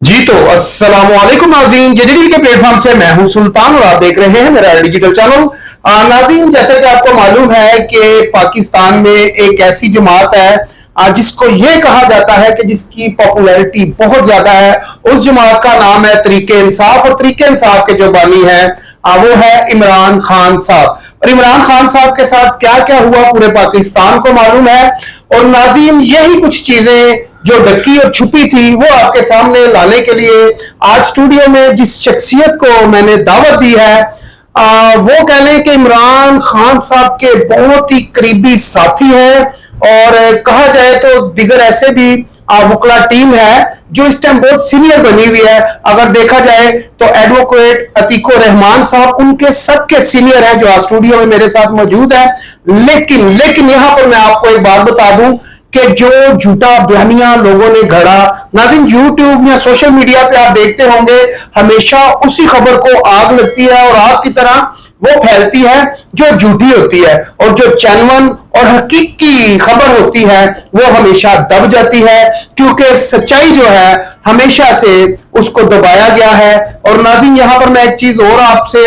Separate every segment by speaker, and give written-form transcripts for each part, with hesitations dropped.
Speaker 1: जी तो अस्सलाम वालेकुम नाज़रीन, जेडीडी के प्लेटफॉर्म से मैं हूं सुल्तान और आप देख रहे हैं मेरा डिजिटल चैनल। नाज़रीन, जैसे कि आपको मालूम है कि पाकिस्तान में एक ऐसी जमात है जिसको ये कहा जाता है कि जिसकी पॉपुलैरिटी बहुत ज्यादा है। उस जमात का नाम है तरीके इंसाफ और तरीके इंसाफ के जो बानी है वो है इमरान खान साहब। और इमरान खान साहब के साथ क्या क्या हुआ पूरे पाकिस्तान को मालूम है। और नाज़रीन, यही कुछ चीजें जो ढकी और छुपी थी वो आपके सामने लाने के लिए आज स्टूडियो में जिस शख्सियत को मैंने दावत दी है वो कह लें कि इमरान खान साहब के बहुत ही करीबी साथी हैं। और कहा जाए तो दिगर ऐसे भी वकला टीम है जो इस टाइम बहुत सीनियर बनी हुई है। अगर देखा जाए तो एडवोकेट अतीको रहमान साहब उनके सबके सीनियर हैं जो आज स्टूडियो में मेरे साथ मौजूद है। लेकिन लेकिन यहां पर मैं आपको एक बात बता दूं कि जो झूठा बयानिया लोगों ने घड़ा, नाज़रीन यूट्यूब या सोशल मीडिया पे आप देखते होंगे हमेशा उसी खबर को आग लगती है और आग की तरह वो फैलती है जो झूठी होती है, और जो जेन्युइन और हकीकी खबर होती है वो हमेशा दब जाती है क्योंकि सच्चाई जो है हमेशा से उसको दबाया गया है। और नाज़रीन, यहां पर मैं एक चीज और आपसे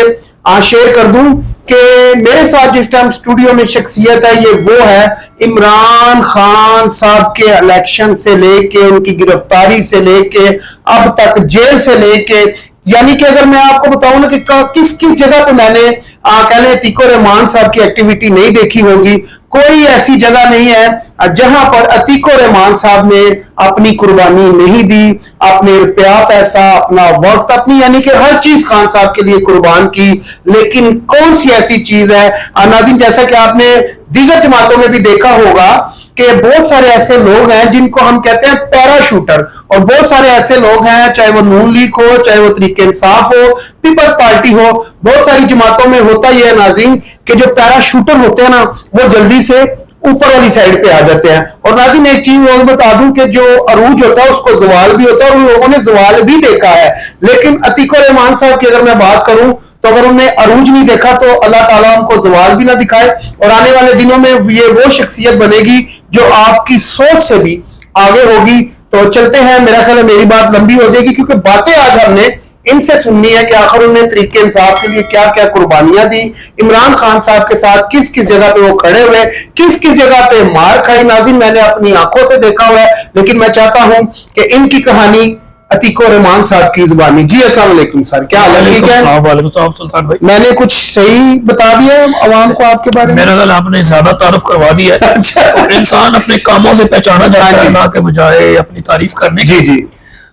Speaker 1: शेयर कर दूं कि मेरे साथ जिस टाइम स्टूडियो में शख्सियत है ये वो है इमरान खान साहब के इलेक्शन से लेके उनकी गिरफ्तारी से लेके अब तक जेल से लेके, यानी कि अगर मैं आपको बताऊं ना कि किस किस जगह पे मैंने कह लें अतीको रहमान साहब की एक्टिविटी नहीं देखी होगी, कोई ऐसी जगह नहीं है जहां पर अतीको रहमान साहब ने अपनी कुर्बानी नहीं दी, अपने रुपया पैसा अपना वक्त अपनी यानी कि हर चीज खान साहब के लिए कुर्बान की। लेकिन कौन सी ऐसी चीज है नाज़रीन, जैसा कि आपने दीगर जमातों में भी देखा होगा कि बहुत सारे ऐसे लोग हैं जिनको हम कहते हैं पैराशूटर, और बहुत सारे ऐसे लोग हैं चाहे वो नून लीग हो चाहे वो तरीके इंसाफ हो पीपल्स पार्टी हो, बहुत सारी जमातों में होता यह है नाज़रीन कि जो पैराशूटर होते हैं ना वो जल्दी से ऊपर वाली साइड पे आ जाते हैं। और नाज़रीन एक चीज और बता दूं कि जो अरूज होता है उसको जवाल भी होता है और उन लोगों ने जवाल भी देखा है। लेकिन अतीको रहमान साहब की अगर मैं बात करूं तो अगर उन्होंने अरूज नहीं देखा तो अल्लाह ताला उनको जवाल भी ना दिखाए, और आने वाले दिनों में ये वो शख्सियत बनेगी जो आपकी सोच से भी आगे होगी। तो चलते हैं, मेरा ख्याल है मेरी बात लंबी हो जाएगी क्योंकि बातें आज हमने इनसे सुननी है कि आखिर उन्होंने तरीके इंसाफ के लिए क्या क्या कुर्बानियां दी, इमरान खान साहब के साथ किस किस जगह पे वो खड़े हुए, किस किस जगह पे मार खाई। नाज़रीन, मैंने अपनी आंखों से देखा हुआ है, लेकिन मैं चाहता हूं कि इनकी कहानी अतीको रहमान साहब की जुबानी। जी अस्सलाम वालेकुम सर, क्या हाल है? ठीक है,
Speaker 2: वालेकुम सुल्तान भाई।
Speaker 1: मैंने कुछ सही बता दिया अवाम को आपके बारे में?
Speaker 2: मेरा ख्याल आपने ज्यादा तारुफ करवा दिया है।
Speaker 1: अच्छा।
Speaker 2: तो इंसान अपने कामों से पहचाना जाता है ना के बजाय अपनी तारीफ करने की।
Speaker 1: जी जी,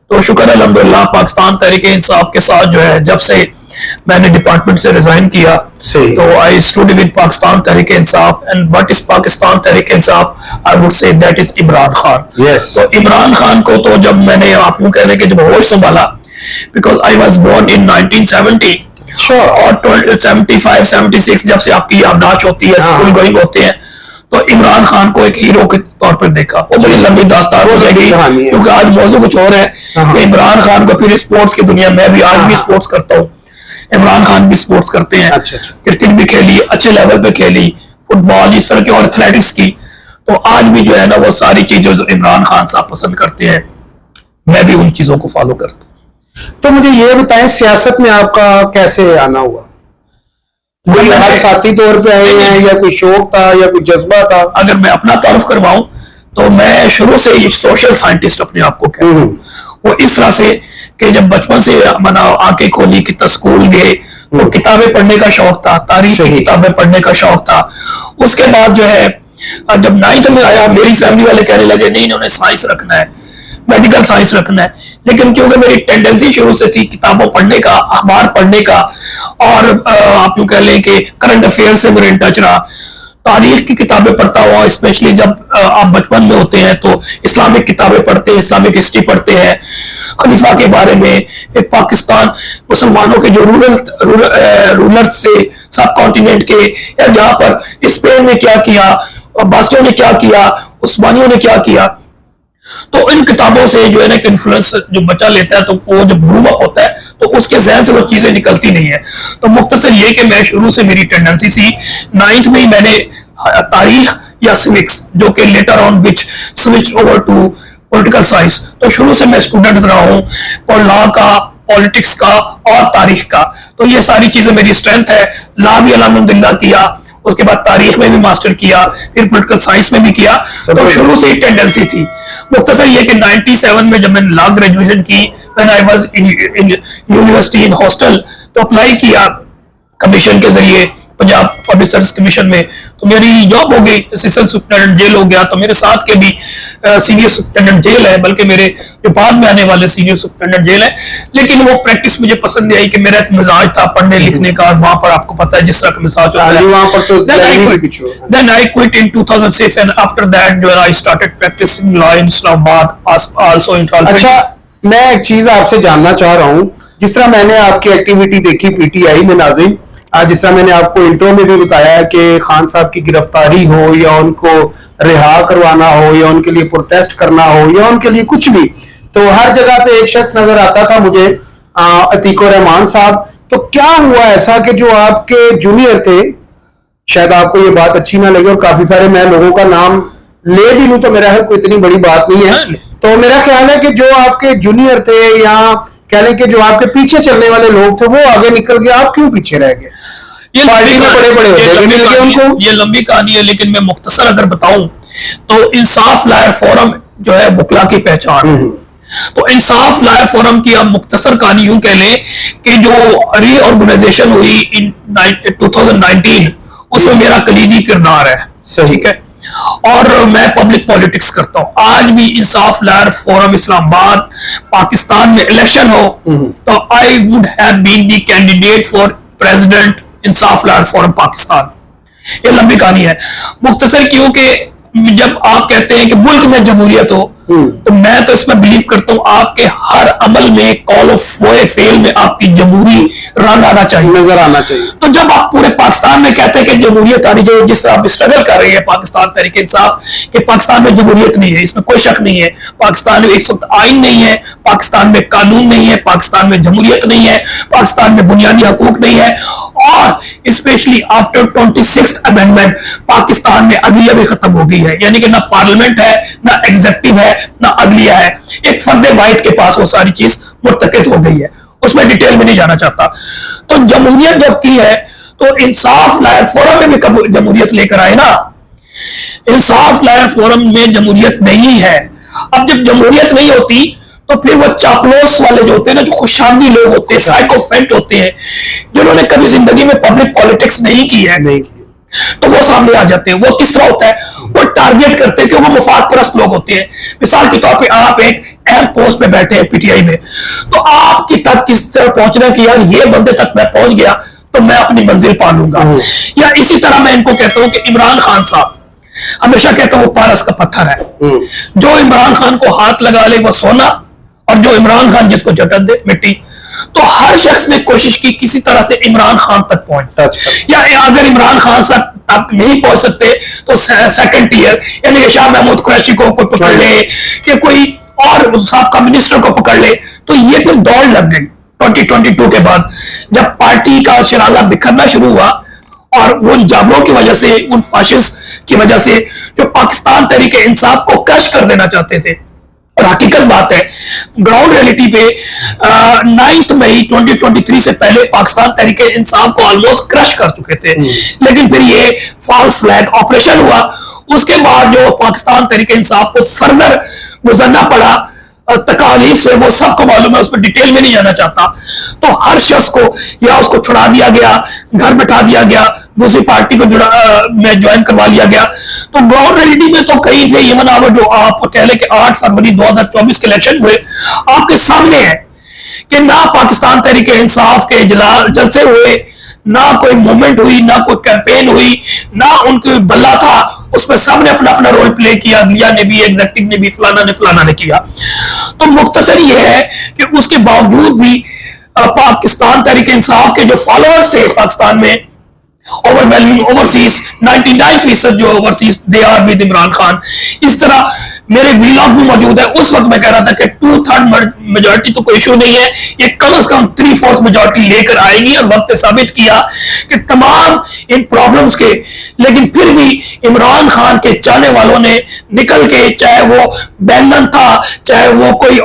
Speaker 2: तो शुक्र अल्हम्दुलिल्लाह पाकिस्तान तहरीके इंसाफ के साथ जो है जब से मैंने डिपार्टमेंट से रिजाइन किया तो I stood with Pakistan Tehreek-e Insaf. And what is Pakistan Tehreek-e Insaf? I would say that is Imran Khan. तो इमरान खान को तो जब मैंने आपको कहने के जब होश संभाला, because I was born in 1970 और 75 76 जब से आपकी याददाश्त होती है, स्कूल गोइंग होते हैं, तो इमरान खान को एक हीरो के तौर पर देखा। वो बड़ी लंबी दास्तान हो जाएगी क्योंकि आज मौजूद कुछ और है कि इमरान खान को फिर स्पोर्ट्स की दुनिया में भी आज भी स्पोर्ट्स करता हूँ, इमरान खान भी स्पोर्ट्स करते हैं। क्रिकेट भी खेली, अच्छे लेवल पे खेली, फुटबॉल इस तरह की और एथलेटिक्स की। तो आज भी जो है ना वो सारी चीजें जो इमरान खान साहब पसंद करते हैं मैं भी उन चीजों को फॉलो करता हूँ।
Speaker 1: तो मुझे ये बताएं सियासत में आपका कैसे आना हुआ? कोई आज साथी तौर पे आए हैं या कोई शौक था या कोई जज्बा था?
Speaker 2: अगर मैं अपना तारुफ करवाऊं तो मैं शुरू से ही सोशल साइंटिस्ट अपने आप को कहता हूँ। वो इस तरह से कि जब बचपन से मना आंखें खोली कि स्कूल गए तो किताबें पढ़ने का शौक था, तारीख की किताबें पढ़ने का शौक था। उसके बाद जो है जब 9th में आया मेरी फैमिली वाले कहने लगे नहीं इन्होंने साइंस रखना है, मेडिकल साइंस रखना है। लेकिन क्योंकि मेरी टेंडेंसी शुरू से थी किताबों पढ़ने का, अखबार पढ़ने का, और आप यूं कह लें कि करंट अफेयर से मेरे इन टच रहा, तारीख की किताबें पढ़ता हुआ, स्पेशली जब आप बचपन में होते हैं तो इस्लामिक किताबें पढ़ते हैं, इस्लामिक हिस्ट्री पढ़ते हैं, खलीफा के बारे में, एक पाकिस्तान मुसलमानों के जो रूलर थे सब कॉन्टिनेंट के, या जहां पर स्पेन ने क्या किया, अब्बासियों ने क्या किया, उस्मानियों ने क्या किया। तो इन किताबों से जो है ना इन्फ्लुएंस जो बच्चा लेता है तो वो जब ग्रूम अप होता है तो उसके जहन से वो चीजें निकलती नहीं है। तो मुख्तसर ये कि मैं शुरू से मेरी टेंडेंसी थी 9th में ही मैंने तारीख या सिविक्स जो कि later on which switch over to political science, तो शुरू से मैं स्टूडेंट रहा हूँ और लॉ का, पॉलिटिक्स का और तारीख का, तो ये सारी चीजें मेरी स्ट्रेंथ है। लॉ भी अल्हम्दुलिल्लाह किया, उसके बाद तारीख में भी मास्टर किया, फिर पॉलिटिकल साइंस में भी किया, तो शुरू से ही टेंडेंसी थी। मुख्तसर ये कि 97 में जब मैंने लॉ ग्रेजुएशन की, when I was in university in hostel, तो अप्लाई किया कमीशन के जरिए पंजाब पब्लिक सर्विस कमीशन में, तो मेरी जॉब हो गई, असिस्टेंट सुपरिटेंडेंट जेल हो गया। तो मेरे साथ के भी सीनियर सुपरिटेंडेंट जेल है, बल्कि मेरे जो बाद में आने वाले सीनियर सुपरिटेंडेंट जेल है। लेकिन वो प्रैक्टिस मुझे पसंद नहीं आई कि मेरा एक मिजाज था पढ़ने लिखने का, और वहां पर आपको पता है जिस तरह का मिजाज होता है।
Speaker 1: वहां पर तो
Speaker 2: Then I quit in 2006 and after that when I started practicing law in Islamabad, also in Tralford.
Speaker 1: अच्छा, मैं एक चीज आपसे जानना चाह रहा हूँ, जिस तरह मैंने आपकी एक्टिविटी देखी पीटीआई में नाज़रीन, आज जिस तरह मैंने आपको इंट्रो में भी बताया कि खान साहब की गिरफ्तारी हो या उनको रिहा करवाना हो या उनके लिए प्रोटेस्ट करना हो या उनके लिए कुछ भी, तो हर जगह पे एक शख्स नजर आता था मुझे, अतीकुर रहमान साहब। तो क्या हुआ ऐसा कि जो आपके जूनियर थे, शायद आपको ये बात अच्छी ना लगे और काफी सारे मैं लोगों का नाम ले भी लूं तो मेरा है कोई इतनी बड़ी बात नहीं है, तो मेरा ख्याल है कि जो आपके जूनियर थे या कह लें कि जो आपके पीछे चलने वाले लोग थे वो आगे निकल गए, आप क्यों पीछे रह गए?
Speaker 2: ये
Speaker 1: पार्टी में बड़े-बड़े होते उनको।
Speaker 2: ये लंबी कहानी है, लेकिन मैं मुख्तसर अगर बताऊं तो इंसाफ लायर फोरम जो है वकला की पहचान है। तो इंसाफ लायर फोरम की आप मुख्तसर कहानी यूं कह लें कि जो रीऑर्गेनाइजेशन हुई इन 2019, उसमें मेरा कलीदी किरदार है, ठीक है, और मैं पब्लिक पॉलिटिक्स करता हूं। आज भी इंसाफ लायर फोरम इस्लामाबाद पाकिस्तान में इलेक्शन हो तो I would have been the candidate for president Insaf lawyer forum Pakistan. ये लंबी कहानी है, मुख्तसर क्योंकि जब आप कहते हैं कि मुल्क में जमहूरियत हो, तो मैं तो इसमें बिलीव करता हूं आपके हर अमल में, कॉल ऑफ फेल में आपकी जमहूरी रंग आना चाहिए,
Speaker 1: नजर आना चाहिए।
Speaker 2: तो जब आप पूरे पाकिस्तान में कहते हैं कि जमहूरियत आनी चाहिए, जिस आप स्ट्रगल कर रही है पाकिस्तान तहरीक इंसाफ कि पाकिस्तान में जमहूरियत नहीं है, इसमें कोई शक नहीं है। पाकिस्तान में इस वक्त आइन नहीं है, पाकिस्तान में कानून नहीं है, पाकिस्तान में जमहूरियत नहीं है, पाकिस्तान में बुनियादी हकूक नहीं है, और specially after 26th amendment Pakistan में अदलिया भी खत्म हो गई है, यानी कि ना पार्लियामेंट है, ना एग्जीक्यूटिव है, ना अदलिया है। एक फर्द वाहिद के पास वो सारी चीज मुर्तकज हो गई है, उसमें डिटेल में नहीं जाना चाहता। तो जमहूरियत जब की है तो इंसाफ लायर फोरम में भी कब जमहूरियत लेकर आए ना, इंसाफ लायर फोरम में जमहूरियत नहीं है। अब जब जमहूरियत नहीं होती तो फिर वो चापलोस वाले जो होते हैं ना, जो खुशामदी लोग होते हैं, साइकोफेंट होते हैं, जिन्होंने कभी जिंदगी में पब्लिक पॉलिटिक्स नहीं की है, तो वो सामने आ जाते हैं। वो किस तरह होता है, वो टारगेट करते हैं कि वो मुफाद परस्त लोग होते हैं। मिसाल के तौर पे आप एक अहम पोस्ट पे बैठे हैं पीटीआई में, तो आपकी तक किस तरह पहुंचना कि यार ये बंदे तक मैं पहुंच गया तो मैं अपनी मंजिल पा लूंगा। या इसी तरह मैं इनको कहता हूं कि इमरान खान साहब, हमेशा कहता हूं वो पारस का पत्थर है, जो इमरान खान को हाथ लगा ले वो सोना, और जो इमरान खान जिसको झटक दे मिट्टी। तो हर शख्स ने कोशिश की किसी तरह से इमरान खान तक पहुंच, या अगर इमरान खान तक नहीं पहुंच सकते तो सेकंड टीयर, यानी शाह महमूद कुरैशी को कोई पकड़ ले कि कोई और साहब मिनिस्टर को पकड़ ले। तो ये फिर दौड़ लग गई 2022 के बाद, जब पार्टी का शराला बिखरना शुरू हुआ और उन जाबरों की वजह से, उन फाशिस्ट की वजह से जो पाकिस्तान तहरीक इंसाफ को क्रश कर देना चाहते थे। और हकीकत बात है, ग्राउंड रियलिटी पे 9 मई 2023 से पहले पाकिस्तान तहरीक इंसाफ को ऑलमोस्ट क्रश कर चुके थे, लेकिन फिर ये फॉल्स फ्लैग ऑपरेशन हुआ। उसके बाद जो पाकिस्तान तहरीक इंसाफ को फर्दर गुजरना पड़ा तकालीफ से, वो सबको मालूम है, उसमें डिटेल में नहीं जाना चाहता। तो हर शख्स को या उसको छुड़ा दिया गया, घर बैठा दिया गया, दूसरी पार्टी को में ज्वाइन करवा लिया गया। तो ग्राउंड रियलिटी में तो कई थे, इवन आवर जो आप कह लें कि 8 फरवरी 2024 के इलेक्शन हुए, आपके सामने है कि ना पाकिस्तान तहरीक इंसाफ के जलसे हुए, ना कोई मूवमेंट हुई, ना कोई कैंपेन हुई, ना उनके बल्ला था, उसमें सबने अपना अपना रोल प्ले किया, लिया ने भी, एग्जीक्यूटिव ने भी, फलाना ने किया। तो मुख्तसर ये है कि उसके बावजूद भी पाकिस्तान तहरीक इंसाफ के जो फॉलोअर्स थे पाकिस्तान में, ओवरवेलमिंग ओवरसीज 99% जो overseas they are with Imran Khan. इस तरह मेरे वीलॉग भी मौजूद है। उस वक्त मैं कह रहा था कि 2/3 मेजोरिटी तो कोई इशू नहीं है, ये कम से कम 3/4 मेजोरिटी लेकर आएगी, और वक्त साबित किया कि तमाम इन प्रॉब्लम्स के, लेकिन फिर भी इमरान खान के चाहने वालों ने निकल के, चाहे वो बैंगन था, चाहे वो कोई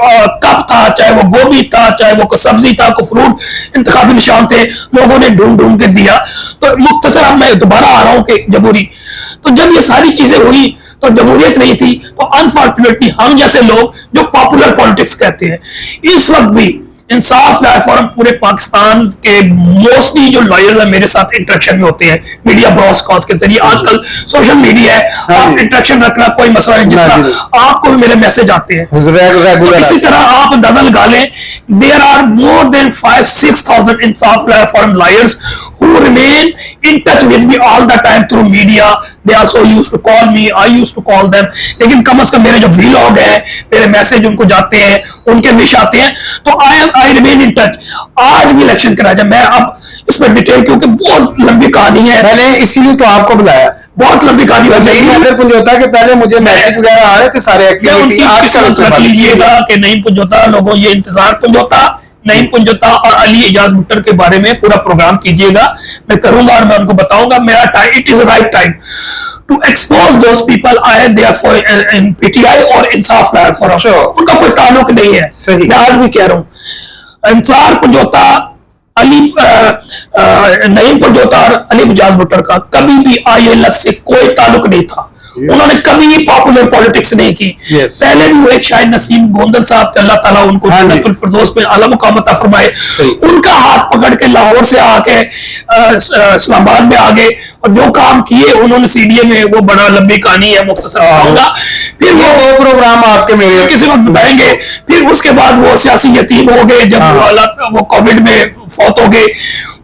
Speaker 2: कप था, चाहे वो गोभी था, चाहे वो कोई सब्जी था, कोई फ्रूट, इंतखाबी निशान थे, लोगों ने ढूंढ ढूंढ के दिया। तो मुख्तसर अब मैं दोबारा आ रहा हूं कि जमहूरी, तो जब ये सारी चीजें हुई तो जमहूरियत नहीं थी, तो अनफॉर्चुनेटली हम जैसे लोग जो पॉपुलर पॉलिटिक्स कहते हैं, इस वक्त भी इंसाफ फोरम पूरे पाकिस्तान के मोस्टली जो लॉयर्स हैं मेरे साथ इंटरेक्शन में होते हैं मीडिया ब्रॉडकास्ट के जरिए। आजकल सोशल मीडिया है, आप इंटरेक्शन रखना कोई मसला नहीं, जिस तरह आपको भी मेरे मैसेज आते हैं, तो इसी तरह आप अंदाजा लगा लें, there are more than 5-6,000 Insaf forum lawyers who remain in touch with me all the time through media. They also used to call me, I used to call them. लेकिन कम से कम मेरे जो वीलॉग है, मेरे मैसेज उनको जाते हैं, उनके विश आते हैं, तो I remain in touch. आज भी इलेक्शन कराया जाए, मैं अब इसमें डिटेल, क्योंकि बहुत लंबी कहानी है,
Speaker 1: मैंने इसीलिए तो आपको बुलाया,
Speaker 2: बहुत लंबी कहानी हो जाएगी।
Speaker 1: पुंजोता के पहले मुझे मैसेज वगैरह आ रहे थे सारे एक्टिविटी,
Speaker 2: आप रख लीजिएगा कि नहीं पुंजोता, लोगों ये इंतजार पुंजोता, नहीं पुंजोता और अली एजाज भुट्टर के बारे में पूरा प्रोग्राम कीजिएगा, मैं करूंगा और मैं उनको बताऊंगा। मेरा time, it is right time to expose those people I they are for in PTI और इंसाफ फोरम, उनका कोई ताल्लुक नहीं है। मैं आज भी कह रहा हूं, इंसार पुंजोता, अली नईम पुंजोता और अली एजाज भुट्टर का कभी भी ILF से कोई ताल्लुक नहीं था। उन्होंने कभी पॉपुलर पॉलिटिक्स नहीं की। पहले भी वो एक शायद नसीम गोंदल साहब के, अल्लाह ताला उनको जन्नतुल फिरदौस में आला मुकाम अता फरमाए, उनका हाथ पकड़ के लाहौर से आके इस्लामाबाद में आ गए, और जो काम किए उन्होंने CDA में, वो बड़ा लंबी कहानी है, मुख्तसर बताऊंगा, फिर वो 2 प्रोग्राम आपके मेरे किसी वक्त बताएंगे। फिर उसके बाद वो सियासी यतीम हो गए, जब वो कोविड में फौत हो गए,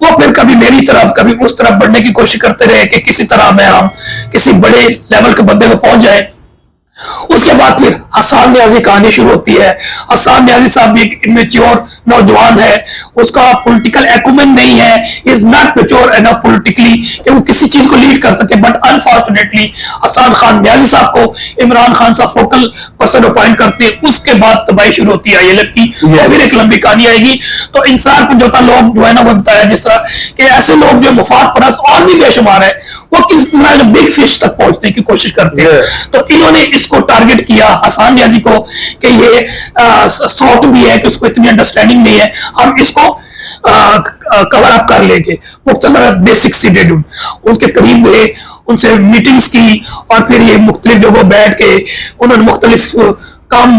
Speaker 2: वो फिर कभी मेरी तरफ कभी उस तरफ बढ़ने की कोशिश करते रहे कि किसी तरह में हम किसी बड़े लेवल के बंदे को पहुंच जाए। उसके बाद फिर हसन न्याजी कहानी शुरू होती है। हसन न्याजी साहब भी एक इमेच्योर नौजवान है, उसका पॉलिटिकल एक्यूमेन नहीं है, is not mature enough politically कि वो किसी चीज को लीड कर सके। बट अनफॉर्चुनेटली हसन खान न्याजी साहब को इमरान खान साहब फोकल पर्सन अपॉइंट करते हैं। उसके बाद तबाही शुरू होती है ILF की, और फिर एक लंबी कहानी आएगी। तो इंसार पुंजोता लोग जो है ना, वो बताया जिस तरह कि ऐसे लोग जो मुफाद परस्त और भी बेशुमार है, वो किस तरह बिग फिश तक पहुंचने की कोशिश करते हैं। तो इन्होंने इसको टारगेट किया हसन न्याजी को कि ये सॉफ्ट भी है, कि उसको इतनी अंडरस्टैंडिंग नहीं है, हम इसको कवर अप कर लेंगे। मुख्तसर बेसिक सी डेडून उनके करीब हुए, उनसे मीटिंग्स की, और फिर ये मुख्तलिफ जगहों बैठ के उन्होंने मुख्तलिफ काम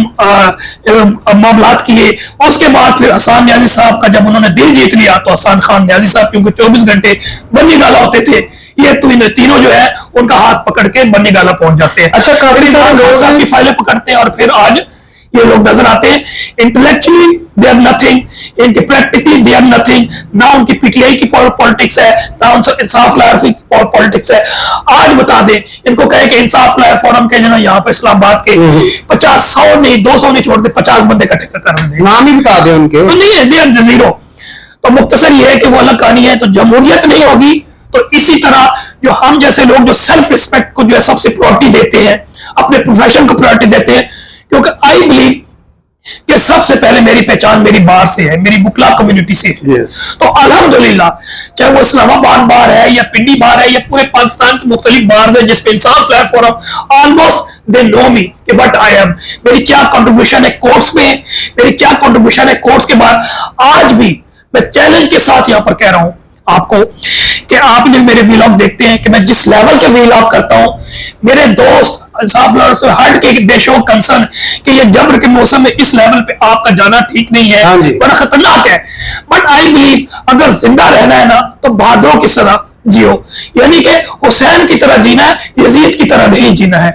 Speaker 2: मामलात किए। और उसके बाद फिर हसन न्याजी साहब का जब उन्होंने दिल जीत लिया, तो हसन खान न्याजी साहब क्योंकि 24 घंटे बन्नी गाला होते थे, ये तीनों जो है उनका हाथ पकड़ के बन्नी गाला पहुंच जाते हैं। अच्छा, काफी सारे लोग साहब की फाइलें पकड़ते हैं, और फिर आज ये लोग नजर आते हैं। इंटेलेक्चुअली दे आर नथिंग, इनके प्रैक्टिकली दे आर नथिंग। ना उनकी PTI की पॉलिटिक्स है, ना उनसे इंसाफ लायर की पॉलिटिक्स है। आज बता दें, इनको कहे कि इंसाफ लायर फोरम के जो यहाँ पे इस्लामाबाद के 50-100 नहीं 200 नहीं छोड़ते, 50 बंदे इकट्ठे कर दें, नाम ही बता दें उनके, तो नहीं है, दे आर जीरो। तो मुख्तसर ये है कि वो अलग कहानी है। तो जमहूरियत नहीं होगी, तो इसी तरह जो हम जैसे लोग जो सेल्फ रिस्पेक्ट को जो है सबसे प्रायोरिटी देते हैं, अपने प्रोफेशन को प्रायोरिटी देते हैं, क्योंकि आई बिलीव कि सबसे पहले मेरी पहचान मेरी बार से है, मेरी वकला कम्युनिटी से। तो अल्हम्दुलिल्लाह, चाहे वो इस्लामाबाद बार है या पिंडी बार है या पूरे पाकिस्तान के मुख्तलिफ बार है जिसपे Insaf lawyer forum almost they know me कि व्हाट आई एम, मेरी क्या कंट्रीब्यूशन है कोर्ट्स में, मेरी क्या कंट्रीब्यूशन है कोर्ट्स के बाद। आज भी मैं चैलेंज के साथ यहां पर कह रहा हूं आपको कि आप जो मेरे व्लॉग देखते हैं कि मैं जिस लेवल के व्लॉग करता हूं, मेरे दोस्त इंसाफ लायर से हट के देशों कंसर्न कि ये जबर के मौसम में इस लेवल पे आपका जाना ठीक नहीं है, बड़ा खतरनाक है। बट आई बिलीव अगर जिंदा रहना है ना, तो बहादुरों की तरह जियो, यानी कि हुसैन की तरह जीना है, यजीद की तरह नहीं जीना है।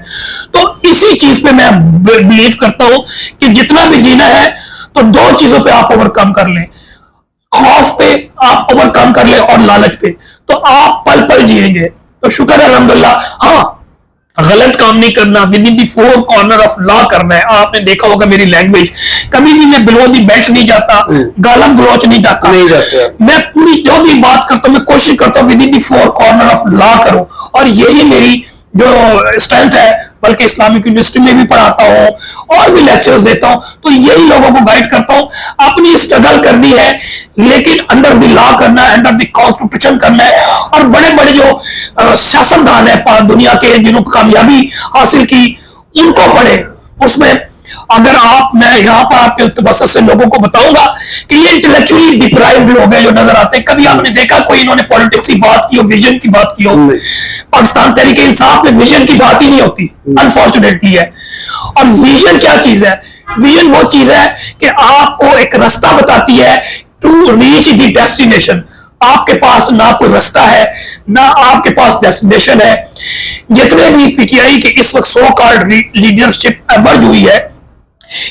Speaker 2: तो इसी चीज पे मैं बिलीव करता हूं कि जितना भी जीना है तो 2 चीजों पे आप ओवरकम कर लें, खौफ पे आप ओवरकम कर ले और लालच पे, तो आप पल पल जिएंगे। तो शुक्र है अल्हम्दुलिल्लाह। हाँ, गलत काम नहीं करना, with in the 4 corner of law करना है। आपने देखा होगा मेरी लैंग्वेज, कभी भी मैं बिलो दी बेल्ट नहीं जाता, गालम गलोच नहीं जाता, मैं पूरी जो भी बात करता हूं मैं कोशिश करता हूं with in the 4 corner of law करूं, और यही मेरी जो स्ट्रेंथ है बल्कि इस्लामिक यूनिवर्सिटी में भी पढ़ाता हूँ और भी लेक्चर्स देता हूँ। तो यही लोगों को गाइड करता हूँ, अपनी स्ट्रगल करनी है लेकिन अंडर द लॉ करना है, अंडर द कॉन्स्टिट्यूशन करना है। और बड़े बड़े जो सियासतदान है दुनिया के, जिन्होंने कामयाबी हासिल की, उनको पढ़े। उसमें अगर आप, मैं यहाँ पर आपके वसत से लोगों को बताऊंगा कि ये इंटेलेक्चुअली डिप्राइव्ड लोग हैं जो नजर आते हैं। कभी आपने देखा कोई इन्होंने पॉलिटिक्स की बात की हो, विजन की बात की हो? पाकिस्तान तहरीक इंसाफ में विजन की बात ही नहीं होती, अनफॉर्चुनेटली है। और विजन क्या चीज है? विजन वो चीज है कि आपको एक रास्ता बताती है टू रीच द डेस्टिनेशन। आपके पास ना कोई रास्ता है, ना आपके पास डेस्टिनेशन है। जितने भी पीटीआई के इस वक्त सो कॉल्ड लीडरशिप एमर्ज हुई है,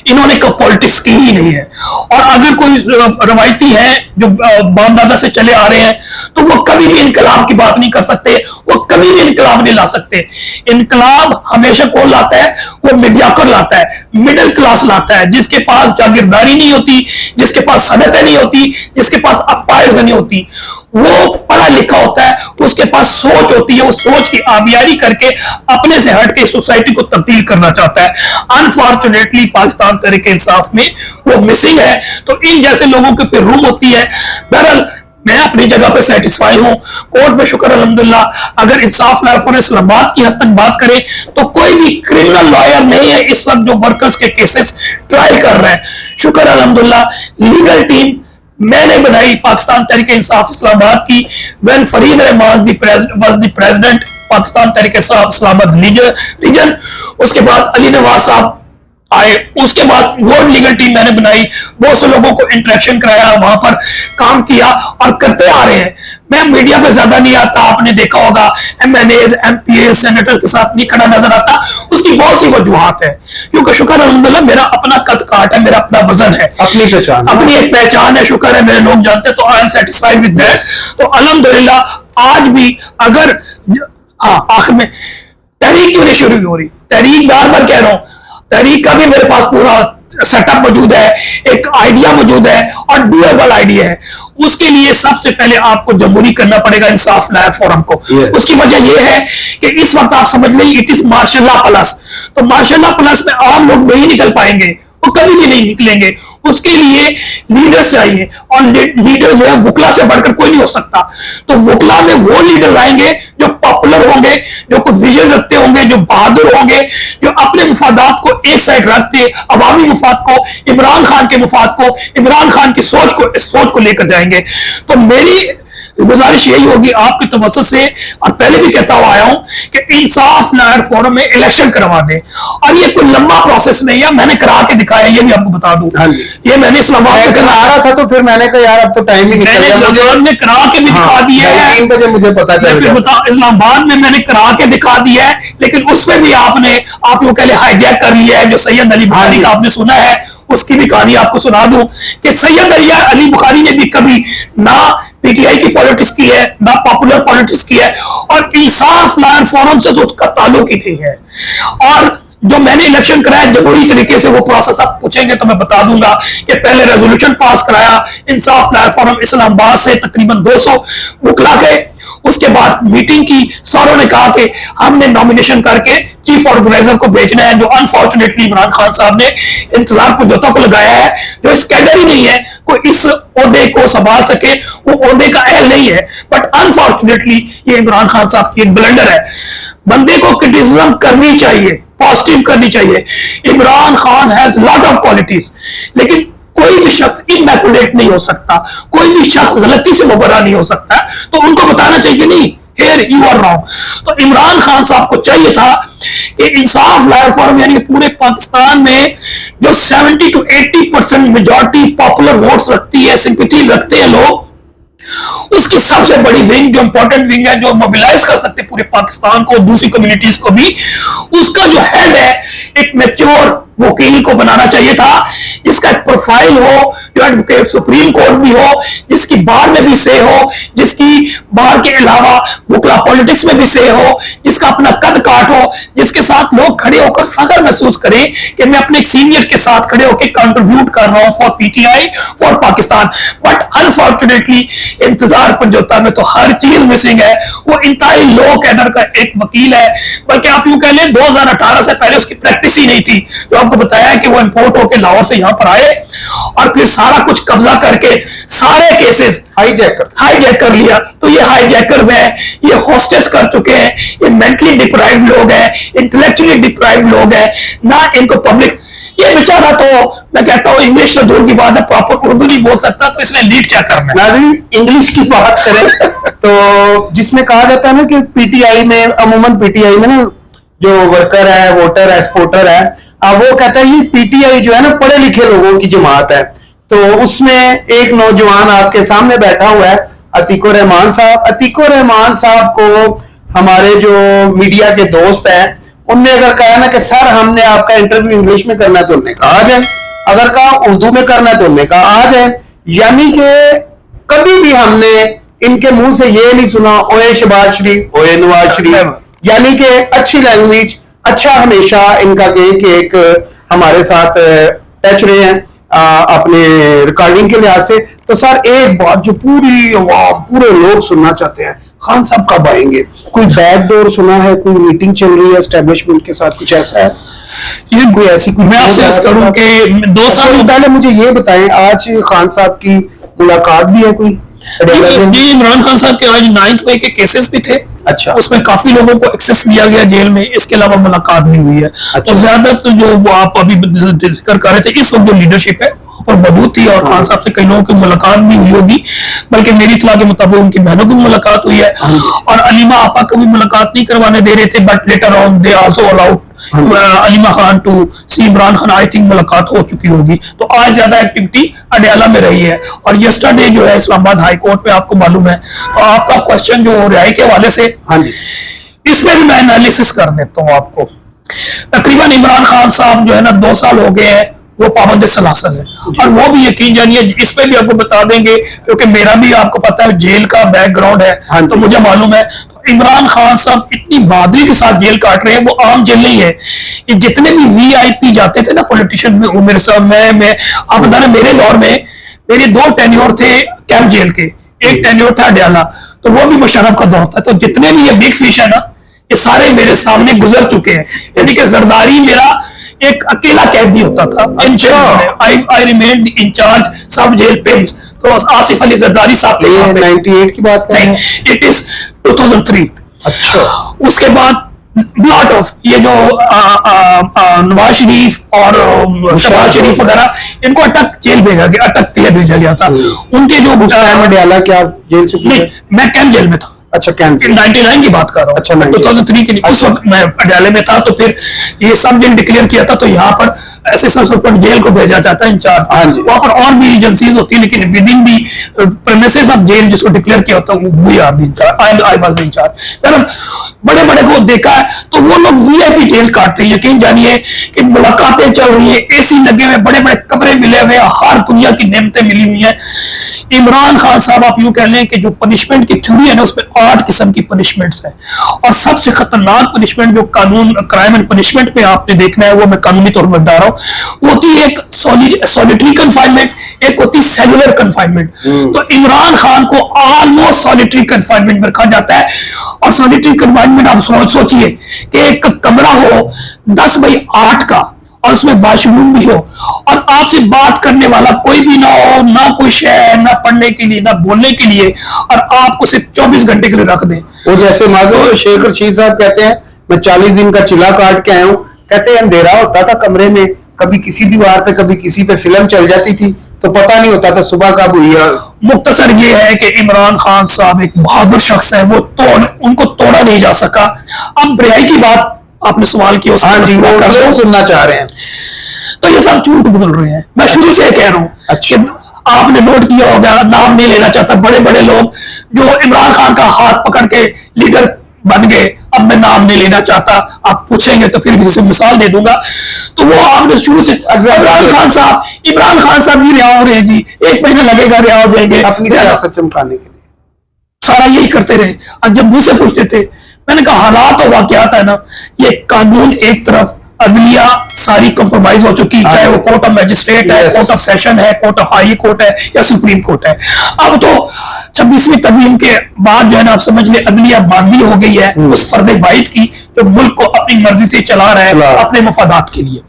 Speaker 2: इन्होंने कब पॉलिटिक्स की ही नहीं है। और अगर कोई रवायती है जो बाप दादा से चले आ रहे हैं, तो वो कभी भी इनकलाब की बात नहीं कर सकते, वो कभी भी इनकलाब नहीं ला सकते। इनकलाब हमेशा कौन लाता है? वो मीडियाकर लाता है, मिडिल क्लास लाता है, जिसके पास जागीरदारी नहीं होती, जिसके पास सनतें नहीं होती, जिसके पास अपायर्स नहीं होती। वो पढ़ा लिखा होता है, उसके पास सोच होती है, वो सोच की आबियारी करके अपने से हट के सोसाइटी को तब्दील करना चाहता है। अनफॉर्चुनेटली पाकिस्तान तहरीक इंसाफ में वो मिसिंग है। तो इन जैसे लोगों के फिर रूम होती है। बहरहाल मैं अपनी जगह पे सेटिस्फाई हूं, कोर्ट में शुक्र अल्हम्दुलिल्लाह। अगर इंसाफ लाइफ और इस्लामाबाद की हद तक बात करें तो कोई भी क्रिमिनल लॉयर नहीं है इस वक्त जो वर्कर्स के केसेस ट्रायल कर रहे हैं। शुक्र अल्हम्दुलिल्लाह लीगल टीम मैंने बनाई पाकिस्तान तहरीक इंसाफ इस्लामाबाद की, when Farid Rehman was the president Pakistan Tehreek Insaf Islamabad region. उसके बाद अली नवाज साहब आए, उसके बाद वर्ल्ड लीगल टीम मैंने बनाई, बहुत से लोगों को इंटरेक्शन कराया, वहां पर काम किया और करते आ रहे हैं। मैं मीडिया पे ज्यादा नहीं आता, आपने देखा होगा एमएनएज एमपीए सेनेटर के साथ नहीं खड़ा नजर आता। उसकी बहुत सी वजूहात है, क्योंकि शुक्र अल्हम्दुलिल्लाह मेरा अपना कद काट है, मेरा अपना वजन है, अपनी पहचान, अपनी एक पहचान है। शुक्र है मेरे लोग जानते हैं, तो I am satisfied with that. तो अल्हम्दुलिल्लाह आज भी अगर आखिर में तहरीक क्यों नहीं शुरू हो रही? तहरीक बार बार कह रहा हूं, तहरीक का भी मेरे पास पूरा सेटअप मौजूद है, एक आइडिया मौजूद है और डूएबल आइडिया है। उसके लिए सबसे पहले आपको जमहूरी करना पड़ेगा इंसाफ लायर फोरम को। उसकी वजह यह है कि इस वक्त आप समझ लें it is martial law plus. तो मार्शल लॉ प्लस में आम लोग नहीं निकल पाएंगे, वो कभी भी नहीं निकलेंगे। उसके लिए लीडर्स चाहिए, और लीडर्स जो है वुकला से बढ़कर कोई नहीं हो सकता। तो वुकला में वो लीडर्स आएंगे जो पॉपुलर होंगे, जो कुछ विजन रखते होंगे, जो बहादुर होंगे, जो अपने मुफादात को एक साइड रखते, अवामी मुफाद को, इमरान खान के मुफाद को, इमरान खान की सोच को लेकर जाएंगे। तो मेरी गुजारिश यही होगी आपके तवज्जो से, और पहले भी कहता हुआ आया हूं कि इंसाफ लायर फोरम में इलेक्शन करवा दें। और ये कोई लंबा प्रोसेस नहीं है, मैंने करा के दिखाया, ये भी आपको बता दूं। ये मैंने इस्लामाबाद में करा रहा था, तो फिर मैंने कहा यार अब तो टाइम ही निकल गया, मैंने करा के भी दिखा दिया है। 3 बजे मुझे पता चल गया, इस्लामाबाद में मैंने करा के दिखा दिया है। लेकिन उसमें भी आपने आप लोग के लिए हाईजैक कर लिया है। जो सैयद अली बुखारी का आपने सुना है, उसकी भी कहानी आपको सुना दूं कि सैयद अली बुखारी ने भी कभी ना पीटीआई की पॉलिटिक्स की है, ना पॉपुलर पॉलिटिक्स की है, और इंसाफ लायर फोरम से तो उसका ताल्लुक ही नहीं है। और जो मैंने इलेक्शन कराया जमहूरी तरीके से, वो प्रोसेस आप पूछेंगे तो मैं बता दूंगा कि पहले रेजोल्यूशन पास कराया इंसाफ लायर फोरम इस्लामाबाद से तकरीबन 200 वुकला गए। उसके बाद मीटिंग की, सारों ने कहा कि हमने नॉमिनेशन करके चीफ ऑर्गेनाइजर को भेजना है, जो अनफॉर्चुनेटली इमरान खान साहब ने इंतजार पुजोता को लगाया है, जो इस कैडर ही नहीं है, कोई इस ओहदे को संभाल सके, वो ओहदे का अहल नहीं है। बट अनफॉर्चुनेटली ये इमरान खान साहब की एक ब्लंडर है। बंदे को क्रिटिसिज्म करनी चाहिए, पॉजिटिव करनी चाहिए। Imran Khan has lot of qualities, लेकिन कोई भी शख्स इमैकुलेट नहीं हो सकता, कोई भी शख्स गलती से मुबर्रा नहीं हो सकता। तो उनको बताना चाहिए नहीं, here you are wrong। तो इमरान खान साहब को चाहिए था कि इंसाफ लायर फोरम यानी पूरे पाकिस्तान में जो 70 to 80% मेजॉरिटी पॉपुलर वोट्स रखती है, सिंपैथी रखते हैं लोग, उसकी सबसे बड़ी विंग, जो इंपॉर्टेंट विंग है, जो मोबिलाइज कर सकते पूरे पाकिस्तान को, दूसरी कम्युनिटीज को भी, उसका जो हेड है एक मैच्योर वकील को बनाना चाहिए था जिसका एक प्रोफाइल हो, जो एडवोकेट सुप्रीम कोर्ट भी हो, जिसकी बार में भी से हो, जिसकी बार के अलावा वुकला पॉलिटिक्स में भी से हो, जिसका अपना कद काट हो, जिसके साथ लोग खड़े होकर फख्र महसूस करें कि मैं अपने एक सीनियर के साथ खड़े होकर कंट्रीब्यूट कर रहा हूं for PTI, for Pakistan. But unfortunately इंतजार पंजोता में तो हर चीज मिसिंग है। वो इंतहाई लो कैडर का एक वकील है, बल्कि आप यूं कह लें 2018 से पहले उसकी प्रैक्टिस ही नहीं थी। जो आपको बताया है कि वो इंपोर्ट होकर लाहौर से यहां पर आए और फिर सारा कुछ कब्जा करके सारे केसेस हाईजैक कर लिया। तो ये हाईजैकर्स हैं, ये होस्टेस कर चुके हैं, ये मेंटली डिप्राइव्ड लोग हैं, इंटेलेक्चुअली डिप्राइव्ड लोग हैं ना। इनको पब्लिक, ये बेचारा तो मैं कहता हूँ इंग्लिश तो दूर की बात है, प्रॉपर उर्दू नहीं बोल सकता, तो इसने लीड क्या करना है।
Speaker 1: नाज़रीन, इंग्लिश की बात करें तो जिसमें कहा जाता है ना कि पीटीआई में, अमूमन पीटीआई में ना जो वर्कर है, वोटर है, सपोर्टर है, वो कहता है ये पीटीआई जो है ना पढ़े लिखे लोगों की जमात है। तो उसमें एक नौजवान आपके सामने बैठा हुआ है, अतीको रहमान साहब। अतीको रहमान साहब को हमारे जो मीडिया के दोस्त हैं उनने अगर कहा ना कि सर हमने आपका इंटरव्यू इंग्लिश में करना है, तो उन्होंने कहा आ जाए। अगर कहा उर्दू में करना है तो उन्होंने कहा आ जाए। यानी कि कभी भी हमने इनके मुंह से ये नहीं सुना ओए शहबाज शरीफ, ओए नवाज शरीफ। यानी कि अच्छी लैंग्वेज, अच्छा हमेशा इनका कि एक हमारे साथ टच रहे हैं अपने रिकॉर्डिंग के लिहाज से। तो सर एक बात जो पूरी आवाम, पूरे लोग सुनना चाहते हैं, खान साहब कब आएंगे? कोई बैकडोर सुना है, कोई मीटिंग चल रही है एस्टेब्लिशमेंट के साथ, कुछ ऐसा है?
Speaker 2: ये कोई ऐसी मैं आपसे अर्ज करूं कि 2 साल
Speaker 1: पहले मुझे ये बताएं, आज खान साहब की मुलाकात भी है कोई?
Speaker 2: ये इमरान खान साहब के आज 9 मई के केसेस भी थे।
Speaker 1: अच्छा।
Speaker 2: उसमें काफी लोगों को एक्सेस दिया गया जेल में, इसके अलावा मुलाकात भी हुई है।
Speaker 1: अच्छा।
Speaker 2: तो ज्यादातर जो वो आप अभी जिक्र कर रहे थे, इस वक्त जो लीडरशिप है और मौजूद थी, और खान साहब से कई लोगों की मुलाकात भी हुई होगी, बल्कि मेरी इत्तला के मुताबिक उनकी बहनों की मुलाकात हुई है, और अलीमा आपा को भी मुलाकात नहीं करवाने दे रहे थे, but later on they also allowed Aleema Khan to see Imran Khan. I think मुलाकात हो चुकी होगी। तो आज ज्यादा एक्टिविटी अडयाला में रही है, और यस्टरडे जो है इस्लामाबाद हाई कोर्ट में, आपको मालूम है। और आपका क्वेश्चन जो रिहाई के हवाले से,
Speaker 1: हाँ जी,
Speaker 2: इसमें भी मैं एनालिसिस कर देता हूं आपको। तकरीबन इमरान खान साहब जो है ना 2 साल हो गए हैं वो पाबंद सलासल है, और वो भी यकीन जानिए इसमें भी आपको बता देंगे, क्योंकि मेरा भी आपको पता है जेल का बैकग्राउंड है, तो मुझे मालूम है। तो इमरान खान साहब इतनी बहादुरी के साथ जेल काट रहे हैं, वो आम जेल नहीं है। ये जितने भी वीआईपी जाते थे ना पॉलिटिशियन में, वो मेरे साथ मैं आप बता रहे, मेरे दौर में मेरे 2 टेन्योर थे कैंप जेल के, एक टेन्योर था अडयाला, तो वो भी मुशर्रफ का दौर था। तो जितने भी ये बिग फिश है ना, ये सारे मेरे सामने गुजर चुके हैं। यानी कि जरदारी मेरा एक अकेला कैदी होता था इन जेल्स में। I remained incharge sub jail पेन्स। तो आसिफ अली जरदारी साहब थे।
Speaker 1: 98 की बात कर रहे हैं?
Speaker 2: It is 2003।
Speaker 1: अच्छा।
Speaker 2: उसके बाद ब्लॉट ऑफ ये जो नवाज शरीफ और शहबाज शरीफ वगैरह, इनको अटक जेल भेजा गया, अटक के लिए भेजा गया था। उनके जो
Speaker 1: अडयाला क्या जेल से?
Speaker 2: नहीं, मैं कैंप जेल में था।
Speaker 1: अच्छा, कैंप
Speaker 2: 99 की बात कर रहा हूँ।
Speaker 1: अच्छा,
Speaker 2: 2003 की नहीं। उस वक्त मैं अडयाले में था, तो फिर ये सब जेल डिक्लेयर किया था, तो यहाँ पर असिस्टेंट सुपरिटेंडेंट जेल को भेजा जाता है इंचार्ज। वहां पर और भी एजेंसीज होती है, लेकिन within the premises of jail जिसको डिक्लेयर किया होता है, we are the incharge, I was the incharge. बड़े बड़े को देखा है, तो वो लोग वीआईपी जेल काटते हैं। यकीन जानिए कि मुलाकातें चल रही है, एसी लगे हुए, बड़े बड़े कमरे मिले हुए, हर दुनिया की नेमतें मिली हुई हैं। इमरान खान साहब आप यूं कह लें कि जो पनिशमेंट की थ्योरी है ना, उसमें 8 किस्म की पनिशमेंट्स हैं, और सबसे खतरनाक पनिशमेंट जो कानून क्राइम एंड पनिशमेंट में आपने देखना है, वो मैं कानूनी तौर पर बता रहा हूं, वो होती है एक सॉलिटरी कन्फाइनमेंट, एक होती है सेलुलर कन्फाइनमेंट। तो इमरान खान को ऑलमोस्ट सॉलिटरी कन्फाइनमेंट में रखा जाता है। और सॉलिटरी कन्फाइनमेंट आप सोचिए कि एक कमरा हो 10 बाई 8 का, और उसमें वॉशरूम भी हो, और आपसे बात करने वाला कोई भी ना हो, ना कोई शय, ना पढ़ने के लिए, ना बोलने के लिए, और आपको सिर्फ 24 घंटे के लिए रख दें।
Speaker 1: वो जैसे माजूर शेख रशीद साहब कहते हैं, मैं 40 दिन का चिल्ला काट के आया हूँ। कहते हैं अंधेरा होता था कमरे में, कभी किसी दीवार पे, कभी किसी पे फिल्म चल जाती थी, तो पता नहीं होता था सुबह कब हुई है।
Speaker 2: मुख्तसर ये है कि इमरान खान साहब एक बहादुर शख्स है, वो उनको तोड़ा नहीं जा सका। अब रिहाई की बात आपने सवाल किया,
Speaker 1: हाँ जी, वो सुनना चाह रहे हैं।
Speaker 2: तो ये सब झूठ बोल रहे हैं, मैं शुरू से कह रहा हूं।
Speaker 1: अच्छा।
Speaker 2: आपने नोट किया होगा, नाम नहीं लेना चाहता, बड़े बड़े लोग जो इमरान खान का हाथ पकड़ के लीडर बन गए, अब मैं नाम नहीं लेना चाहता, आप पूछेंगे तो फिर किसी मिसाल दे दूंगा। तो वो आपने शुरू से इमरान खान साहब भी रिहा हो रहे हैं जी, 1 महीना लगेगा रिहा हो जाएंगे,
Speaker 1: अपनी सियासत चमकाने के लिए
Speaker 2: सारा यही करते रहे। और जब मुझसे पूछते थे, मैंने कहा हालात और वाकयात है ना, ये कानून एक तरफ, अदलिया सारी कंप्रोमाइज हो चुकी, चाहे वो कोर्ट ऑफ मैजिस्ट्रेट है, कोर्ट ऑफ सेशन है, कोर्ट ऑफ हाई कोर्ट है या सुप्रीम कोर्ट है। अब तो 26वीं तरमीम के बाद जो है ना, आप समझ ले अदलिया बांदी हो गई है उस फर्द वाहिद की जो मुल्क को अपनी मर्जी से चला रहा है अपने मफादात के लिए।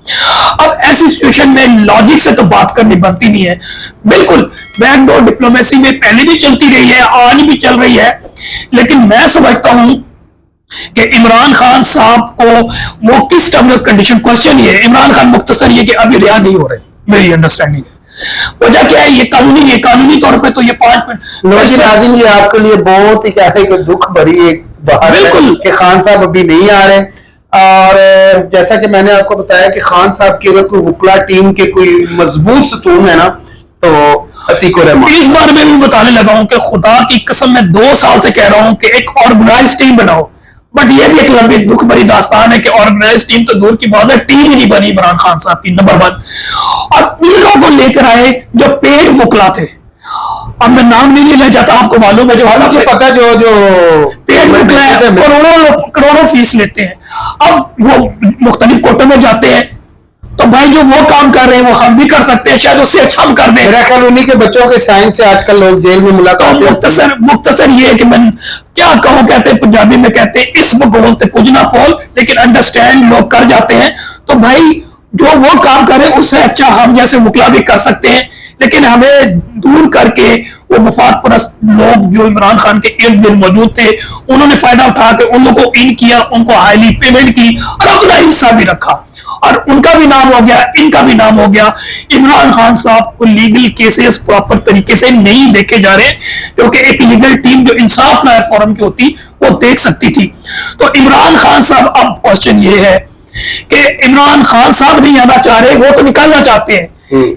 Speaker 2: अब ऐसी सिचुएशन में लॉजिक से तो बात करनी बनती नहीं है। बिल्कुल बैकडोर डिप्लोमेसी में पहले भी चलती रही है, आज भी चल रही है, लेकिन मैं समझता हूं कि इमरान खान साहब को वो किस टर्म्स एंड कंडीशन, क्वेश्चन ये इमरान खान मुख्तसर ये कि अभी रिहा नहीं हो रहे, मेरी अंडरस्टैंडिंग है। वजह क्या है, ये कानूनी है, कानूनी तौर पे तो ये 5 मिनट
Speaker 1: नाज़रीन, ये आपके लिए बहुत ही क्या है कि दुख भरी एक बात है कि खान साहब अभी नहीं आ रहे। और जैसा कि मैंने आपको बताया कि खान साहब की अगर कोई वुकला टीम के कोई मजबूत सतून है ना तो अतीक रहमान।
Speaker 2: इस बार में भी बताने लगा हूं कि खुदा की कसम मैं 2 साल से कह रहा हूं कि एक ऑर्गेनाइज टीम बनाओ, बट ये भी एक लंबी दुख भरी दास्तान है कि ऑर्गेनाइज टीम तो दूर की बात है, टीम ही नहीं बनी इमरान खान साहब की, नंबर 1। और इन लोगों को लेकर आए जो पेड वुकला थे, अब मैं नाम नहीं लेना चाहता, आपको मालूम है जो
Speaker 1: सबसे पता जो
Speaker 2: पेड वुकला है, करोड़ों फीस लेते हैं। अब वो मुख्तलिफ कोर्टों में जाते हैं, तो भाई जो वो काम कर रहे हैं वो हम भी कर सकते हैं, शायद उससे अच्छा हम कर दें।
Speaker 1: मेरा ख्याल उन्हीं के बच्चों के साइन से आजकल लोग जेल में मुलाकात
Speaker 2: मुख्तसर ये है कि मैं क्या कहूं, कहते हैं पंजाबी में कहते हैं इस वो बोलते कुछ ना बोल, लेकिन अंडरस्टैंड लोग कर जाते हैं। तो भाई जो वो काम करे उससे अच्छा हम जैसे वुकला भी कर सकते हैं, लेकिन हमें दूर करके वो मफाद परस्त लोग जो इमरान खान के इर्द गिर्द मौजूद थे, उन्होंने फायदा उठा के उन लोगों को इन किया, उनको हाईली पेमेंट की और अपना हिस्सा भी रखा, और उनका भी नाम हो गया, इनका भी नाम हो गया। इमरान खान साहब को लीगल केसेस प्रॉपर तरीके से नहीं देखे जा रहे, क्योंकि एक लीगल टीम जो इंसाफ नायर फोरम की होती वो देख सकती थी। तो इमरान खान साहब, अब क्वेश्चन ये है कि इमरान खान साहब नहीं आना चाह रहे, वो तो निकालना चाहते हैं,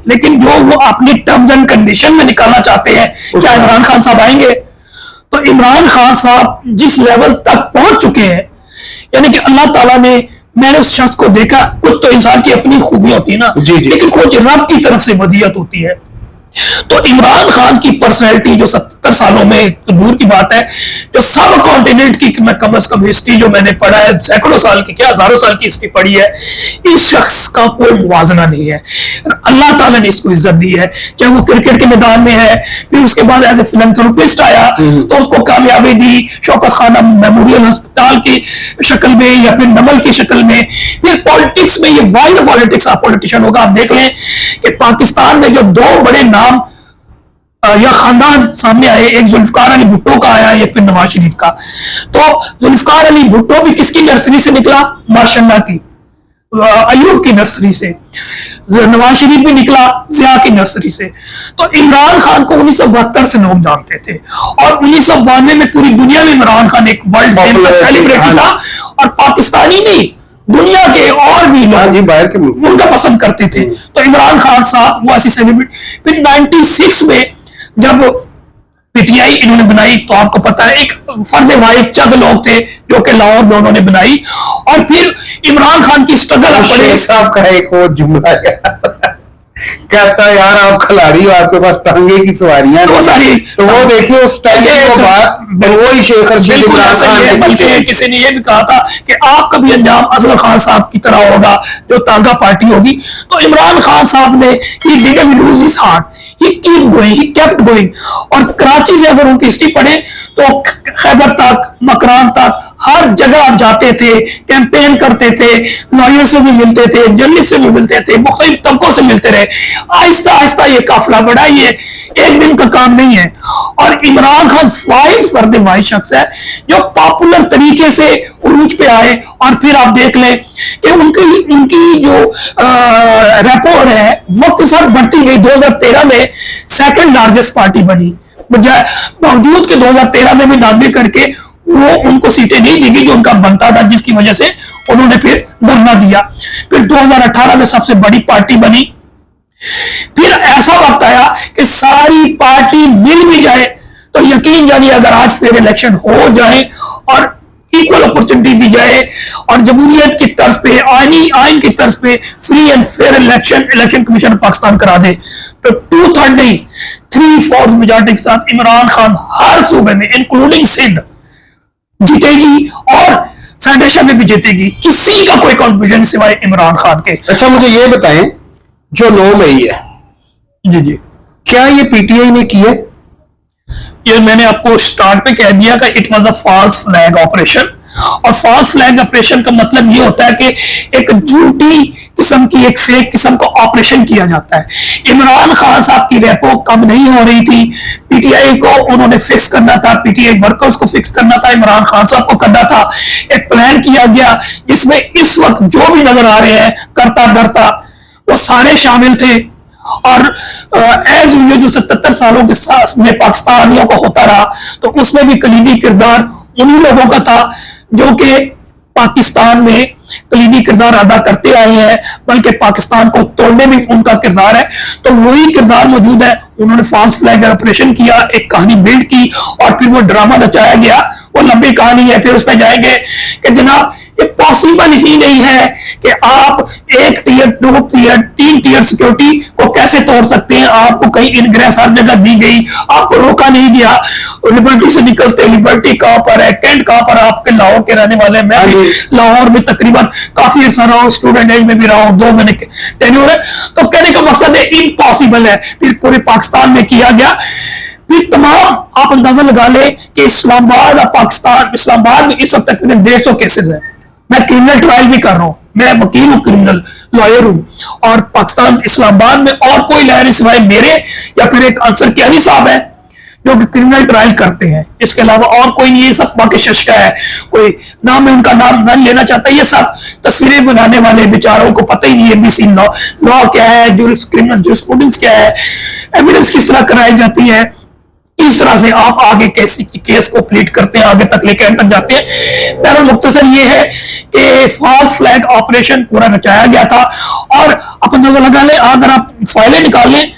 Speaker 2: लेकिन जो वो अपनी टर्म्स एंड कंडीशन में निकालना चाहते हैं, क्या इमरान खान साहब आएंगे? तो इमरान खान साहब जिस लेवल तक पहुंच चुके हैं, यानी कि अल्लाह ताला ने, मैंने उस शख्स को देखा, कुछ तो इंसान की अपनी खूबी होती है ना, लेकिन कुछ रब की तरफ से वदियत होती है। तो इमरान खान की पर्सनैलिटी जो 70 सालों में, तो दूर की बात है, जो सब कॉन्टिनेंट की मैं कम से कम हिस्ट्री जो मैंने पढ़ा है, सैकड़ों साल की, क्या हजारों साल की हिस्ट्री पढ़ी है, इस शख्स का कोई मुवाजना नहीं है। अल्लाह ताला ने इसको इज्जत दी है, चाहे वो क्रिकेट के मैदान में है, फिर उसके बाद एज ए फिलैंथ्रोपिस्ट आया तो उसको कामयाबी दी शौकत खान मेमोरियल अस्पताल की शक्ल में या फिर नमल की शक्ल में। फिर पॉलिटिक्स में, ये वाइड पॉलिटिक्स, आप पॉलिटिशियन होगा, आप देख लें कि पाकिस्तान में जो 2 बड़े नाम या खानदान सामने आए, एक जुल्फकार अली भुट्टो का आया, एक फिर नवाज शरीफ का। तो जुल्फकार अली भुट्टो भी किसकी नर्सरी से निकला? मार्शल्लाह की, अयूब की नर्सरी से। नवाज शरीफ भी निकला जिया की नर्सरी से। तो इमरान खान को 1972 से लोग जानते थे, और 1992 में पूरी दुनिया में इमरान खान एक वर्ल्ड फेमस सेलिब्रिटी था, और पाकिस्तानी नहीं, दुनिया के और भी लोग
Speaker 1: बाहर के
Speaker 2: उनका पसंद करते थे। तो इमरान खान साहब वो ऐसी सेलिब्रिटी। फिर 96 में जब पीटीआई इन्होंने बनाई, तो आपको पता है एक फर्द वाहिद चंद लोग थे जो कि लाहौर में उन्होंने बनाई, और फिर इमरान खान की स्ट्रगल
Speaker 1: शेख साहब का एक वो जुमला कहता है, यार आप खिलाड़ी हो, आपके पास टांगे की सवारियां
Speaker 2: तो सारी,
Speaker 1: तो वो देखिए उस टाइम की बात, वही शेख रशीद इमरान खान।
Speaker 2: बल्कि किसी ने ये भी कहा था कि आपका भी अंजाम असगर खान साहब की तरह होगा, जो तांगा पार्टी होगी। तो इमरान खान साहब ने he didn't lose his heart, he keep going, he kept going। और कराची से अगर उनकी हिस्ट्री पढ़े तो खैबर तक, मकरान तक, हर जगह आप जाते थे, कैंपेन करते थे, लॉयर से भी मिलते थे, जर्नलिस्ट से भी मिलते थे, मुख्तलिफ तबकों से मिलते रहे। आहिस्ता आहिस्ता ये काफिला बढ़ा, ये एक दिन का काम नहीं है। और इमरान खान वाहिद फर्द वाहिद शख्स है जो पॉपुलर तरीके से उरूज पे आए, और फिर आप देख लें कि उनकी जो रेपोर है वक्त साथ बढ़ती गई। 2013 में सेकंड लार्जेस्ट पार्टी बनी, बावजूद के 2013 में भी दाखिल करके वो उनको सीटें नहीं दी गई जो उनका बनता था, जिसकी वजह से उन्होंने फिर धरना दिया। फिर 2018 में सबसे बड़ी पार्टी बनी। फिर ऐसा वक्त आया कि सारी पार्टी मिल भी जाए तो यकीन जानिए, अगर आज फिर इलेक्शन हो जाए और इक्वल अपॉर्चुनिटी दी गए और जमहूरियत की तर्ज पे, आइन की तर्ज पे free and fair election commission Pakistan करा दे, तो 2/3 नहीं 3/4 मेजॉरिटी के साथ इमरान खान हर सूबे में इंक्लूडिंग सिंध जीतेगी और फेडरेशन में भी जीतेगी। किसी का कोई कॉन्फिडेंस सिवाय इमरान खान के।
Speaker 1: अच्छा मुझे ये बताएं, जो 9 मई है,
Speaker 2: जी जी,
Speaker 1: क्या ये पीटीआई ने की है?
Speaker 2: ये मैंने आपको स्टार्ट पे कह दिया कि it was a false flag operation. और फॉल्स फ्लैग ऑपरेशन का मतलब ये होता है कि एक झूठी किस्म की, एक फेक किस्म का ऑपरेशन किया जाता है। इमरान खान साहब की रेपो कम नहीं हो रही थी, पीटीआई को उन्होंने फिक्स करना था, पीटीआई वर्कर्स को फिक्स करना था, इमरान खान साहब को करना था। एक प्लान किया गया जिसमें इस वक्त जो भी नजर आ रहे हैं करता धरता वो सारे शामिल थे। और एज ये जो 77 सालों के साथ में पाकिस्तानियों को होता रहा, तो उसमें भी कलीदी किरदार उन्हीं लोगों का था जो कि पाकिस्तान में कलीदी किरदार अदा करते आए हैं, बल्कि पाकिस्तान को तोड़ने में उनका किरदार है। तो वही किरदार मौजूद है। उन्होंने फॉल्स फ्लैग ऑपरेशन किया, एक कहानी बिल्ड की और फिर वो ड्रामा रचाया गया। वो लंबी कहानी है, फिर उसमें जाएंगे कि जनाब ये पॉसिबल ही नहीं है कि आप 1 टियर 2 टियर 3 टियर सिक्योरिटी को कैसे तोड़ सकते हैं। आपको कहीं इनग्रेस हर जगह दी गई, आपको रोका नहीं गया। लिबर्टी से निकलते, लिबर्टी कहां पर है, कैंट कहां पर, आपके लाहौर के रहने वाले, मैं भी लाहौर में तकरीबन काफी अर्सा रहा हूं, स्टूडेंट एज में भी रहा हूं, 2 महीने टेन्योर है। तो कहने का मकसद है इम्पॉसिबल है। फिर पूरे पाकिस्तान में किया गया। फिर तमाम आप अंदाजा लगा ले कि इस्लामाबाद और पाकिस्तान, इस्लामाबाद में इस वक्त तकरीबन 150 केसेस हैं। मैं क्रिमिनल ट्रायल भी कर रहा हूं, मैं वकील हूं, क्रिमिनल लॉयर हूं। और पाकिस्तान इस्लामाबाद में और कोई लॉयर सिवाय मेरे या फिर एक अंसर कियानी साहब है जो कि क्रिमिनल ट्रायल करते हैं। इसके अलावा और कोई नहीं, ये सब बाकी शश है। कोई नाम में उनका नाम नहीं लेना चाहता। ये सब तस्वीरें बनाने वाले बेचारों को पता ही नहीं है एबीसी लॉ क्या है, क्रिमिनल जूरिस्प्रूडेंस क्या है, एविडेंस किस तरह कराई जाती है, इस तरह से आप आगे केस को प्लीट करते हैं, आगे तक लेकर तक जाते हैं। बहरहाल मुख्तसर ये है कि फॉल्स फ्लैग ऑपरेशन पूरा रचाया गया था। और आप अंदाजा लगा लें, अगर आप फाइलें निकाल लें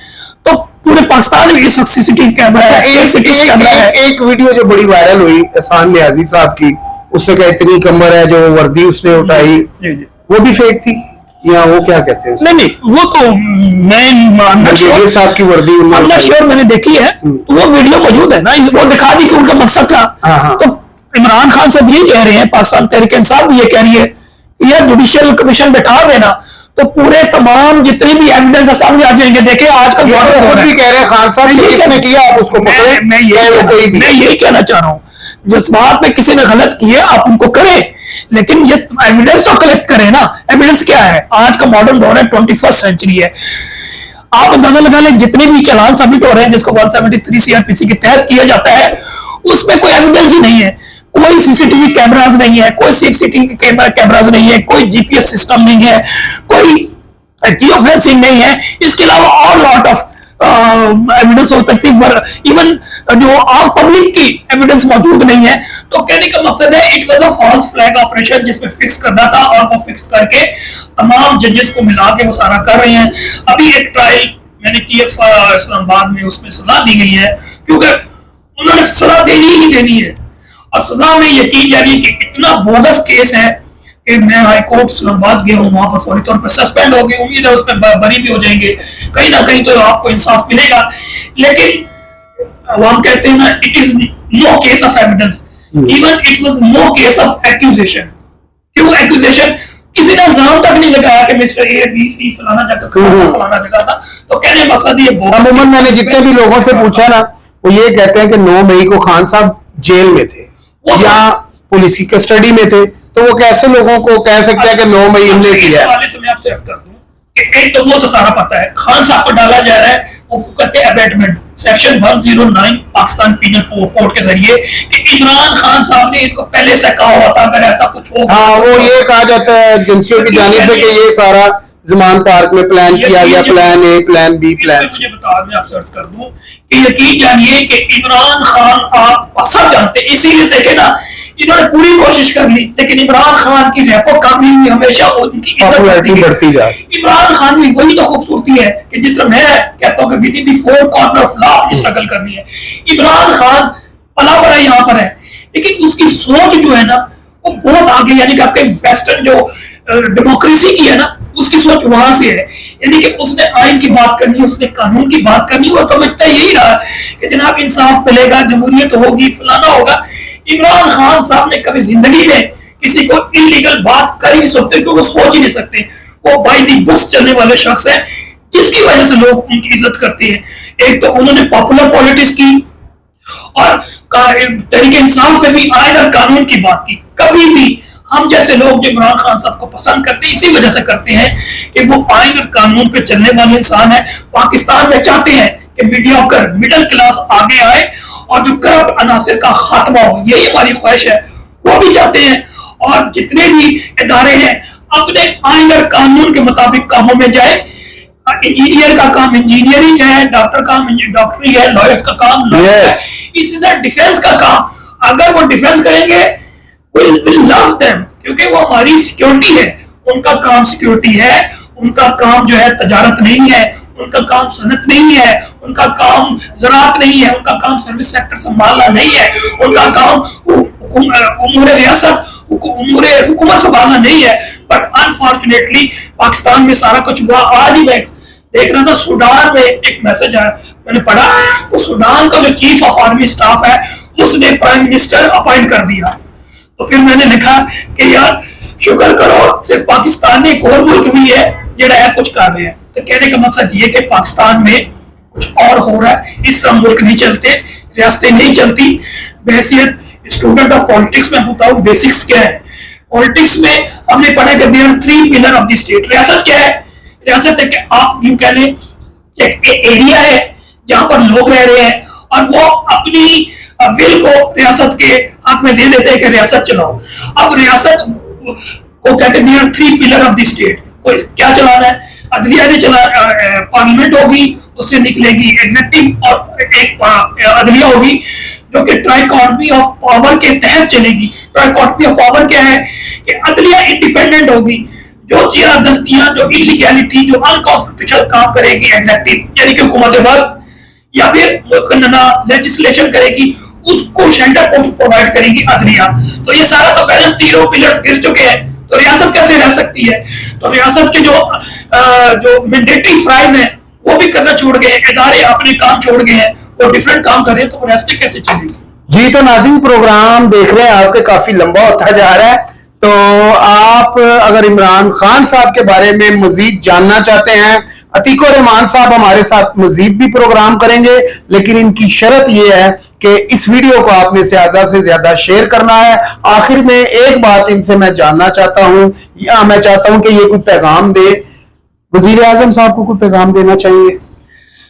Speaker 2: तो पूरे पाकिस्तान में इस वक्त सीसीटीवी कैमरा है।
Speaker 1: एक वीडियो जो बड़ी वायरल हुई एहसान नियाजी साहब की, उससे क्या इतनी कमर है, जो वर्दी उसने उठाई, वो भी फेक थी या वो क्या कहते हैं?
Speaker 2: नहीं, वो तो मैं
Speaker 1: साहब की वर्दी
Speaker 2: श्योर मैंने देखी है, तो वो वीडियो मौजूद है ना, वो दिखा दी कि उनका मकसद था। तो इमरान खान साहब ये कह रहे हैं, पाकिस्तान तहरीक इंसाफ भी ये कह रही है कि यार जुडिशियल कमीशन बैठा देना तो पूरे तमाम जितने भी एविडेंस सामने आ जाएंगे। देखें आजकल
Speaker 1: भी कह रहे हैं खान साहब किसने किया, आप उसको पकड़े।
Speaker 2: मैं यही कहना चाह रहा हूँ, जिस बात में किसी ने गलत किया आप उनको करें, लेकिन ये एविडेंस तो कलेक्ट करें ना। एविडेंस क्या है? आज का मॉडर्न दौर है, 21st सेंचुरी है। आप अंदाजा लगा लें जितने भी चालान सबमिट हो रहे हैं जिसको 173 सीआरपीसी के तहत किया जाता है, उसमें कोई एविडेंस ही नहीं है। कोई सीसीटीवी कैमरास नहीं है, कोई सीसीटीवी कैमरास नहीं है, कोई जीपीएस सिस्टम नहीं है, कोई जियो फेंसिंग नहीं है। इसके अलावा और लॉट ऑफ एविडेंस हो सकती है, इवन जो आम पब्लिक की एविडेंस मौजूद नहीं है। तो कहने का मकसद है it was a false flag operation जिसमें फिक्स करना था, और वो फिक्स करके तमाम जजेस को मिला के वो सारा कर रहे हैं। अभी एक ट्रायल मैंने की है इस्लामाबाद में, उसमें सजा दी गई है क्योंकि उन्होंने सजा देनी ही देनी है। और सजा में ये की जा रही है कि इतना बोगस केस है कि मैं हाई कोर्ट इस्लामाबाद गया हूँ, वहां पर फौरी तौर पर सस्पेंड हो गए। उम्मीद है उसमें बरी भी हो जाएंगे, कहीं ना कहीं तो आपको इंसाफ मिलेगा। लेकिन वो हम कहते हैं ना, it is no case of evidence, even it was no case of accusation. क्यों एक्यूजेशन? किसी ने इल्जाम तक नहीं लगाया कि मिस्टर ए बी सी फलाना जगह था। तो कहने का मकसद ये
Speaker 1: अमूमन मैंने जितने भी लोगों से पूछा ना, वो ये कहते हैं कि 9 मई को खान साहब जेल में थे या पुलिस की कस्टडी में थे, तो वो कैसे लोगों को कह सकते हैं कि 9 मई हमने किया?
Speaker 2: इस हवाले से मैं आपसे अर्ज कर दूं कि एक तो वो तो सारा पता है, खान साहब को डाला जा रहा है वो कहते हैं abetment section 109 Pakistan penal code के जरिए कि इमरान खान साहब ने इनको पहले से कहा हुआ था अगर ऐसा कुछ हो।
Speaker 1: हाँ, वो ये कहा जाता है एजेंसियों की जानिब से कि ये सारा ज़मान पार्क में प्लान किया गया, plan A, plan B, plan C.
Speaker 2: मुझे बता मैं आपसे अर्ज कर दूं कि यकीन जानिए कि इमरान खान आप सब जानते, इसीलिए देखे ना इन्होंने पूरी कोशिश कर ली, लेकिन इमरान खान की रेपो कम ही हमेशा उनकी इज्जत बढ़ती जा। इमरान खान की वही तो खूबसूरती है कि जिस तरह मैं कहता हूँ कि with in the four corner of law struggle करनी है। इमरान खान पला बड़ा यहाँ पर है, लेकिन उसकी सोच जो है ना वो बहुत आगे, यानी कि आपके वेस्टर्न जो डेमोक्रेसी की है ना, उसकी सोच वहां से है। यानी कि उसने आइन की बात करनी, उसने कानून की बात करनी, वो समझता यही रहा कि जनाब इंसाफ मिलेगा, जमहूरियत होगी, फलाना होगा। इमरान खान साहब ने कभी जिंदगी में किसी को इलीगल बात कर ही नहीं सकते, क्योंकि वो सोच ही नहीं सकते। वो बाय दी बुक्स चलने वाले शख्स है, जिसकी वजह से लोग उनकी इज्जत करते हैं। एक तो उन्होंने पॉपुलर पॉलिटिक्स की और तरीके इंसाफ में भी आइन और कानून की बात की। कभी भी हम जैसे लोग जो इमरान खान साहब को पसंद करते हैं, इसी वजह से करते हैं कि वो आइन और कानून पे चलने वाले इंसान है। पाकिस्तान में चाहते हैं कि मीडियोकर मिडिल क्लास आगे आए और जो करप्ट अनासिर का खात्मा हो, यही हमारी ख्वाहिश है। वो भी चाहते हैं और जितने भी इदारे हैं अपने आइन और कानून के मुताबिक कामों में जाए। इंजीनियर का काम इंजीनियरिंग है, डॉक्टर का डॉक्टरी है, लॉयर्स का काम लॉयर है, इसी तरह डिफेंस का काम। अगर वो डिफेंस करेंगे we'll love them, क्योंकि वो हमारी सिक्योरिटी है। उनका काम सिक्योरिटी है, उनका काम जो है तजारत नहीं है, उनका काम सनत नहीं है, उनका काम ज़राअत नहीं है, उनका काम सर्विस सेक्टर संभालना नहीं है, उनका काम उमूर रियासत उमूर हुकूमत संभालना नहीं है। बट अनफॉर्चुनेटली पाकिस्तान में सारा कुछ हुआ। आज ही मैं देख रहा था सूडान में एक मैसेज आया, मैंने पढ़ा तो सूडान का जो चीफ ऑफ आर्मी स्टाफ है उसने प्राइम मिनिस्टर अपॉइंट कर दिया। तो फिर मैंने लिखा कि यार शुक्र करो सिर्फ पाकिस्तान एक और मुल्क भी है जो है कुछ कर रहे हैं। तो कहने का मकसद ये कि पाकिस्तान में कुछ और हो रहा है, इस तरह मुल्क नहीं चलते, रियासतें नहीं चलती। बहैसियत स्टूडेंट ऑफ पॉलिटिक्स में बताऊं बेसिक्स क्या है। पॉलिटिक्स में हमने पढ़ा कि there are 3 pillar of the state. रियासत क्या है? रियासत है कि आप यूं कह लें एक एरिया है जहां पर लोग रह रहे हैं और वो अपनी विल को रियासत के हाथ में दे देते हैं कि रियासत चलाओ। अब रियासत को कहते हैं there are 3 pillar of the state. कोई क्या चलाना है? अदलिया ने चला, पार्लियामेंट होगी, उससे निकलेगी एग्जीक्यूटिव और एक अदलिया होगी जो कि ट्राइकॉटमी ऑफ पावर के तहत चलेगी। ट्राइकॉटमी ऑफ पावर क्या है कि अदलिया इंडिपेंडेंट होगी, जो चीरा दस्तियां, जो इलीगैलिटी, जो अनकॉन्स्टिट्यूशनल काम करेगी एग्जीक्यूटिव यानी कि हुकूमत वक्त, या फिर लेजिस्लेशन करेगी, उसको शेल्टर प्रोवाइड करेगी अदलिया। तो ये सारा तो बैलेंस तीनों पिलर्स गिर चुके हैं, तो रियासत कैसे रह सकती है? तो रियासत के जो मैंडेटरी फ्राइज हैं वो भी करना छोड़ गए, इदारे अपने काम छोड़ गए हैं, वो डिफरेंट काम कर रहे हैं, तो रियासतें कैसे चलेंगी?
Speaker 1: जी, तो नाज़रीन प्रोग्राम देख रहे हैं आपके काफी लंबा होता जा रहा है। तो आप अगर इमरान खान साहब के बारे में मजीद जानना चाहते हैं, अतीक और रहमान साहब हमारे साथ मजीद भी प्रोग्राम करेंगे, लेकिन इनकी शर्त यह है कि इस वीडियो को आपने ज्यादा से ज्यादा शेयर करना है। आखिर में एक बात इनसे मैं जानना चाहता हूं, या मैं चाहता हूं कि ये कोई पैगाम दे, वजीर आजम साहब को कोई पैगाम देना चाहिए।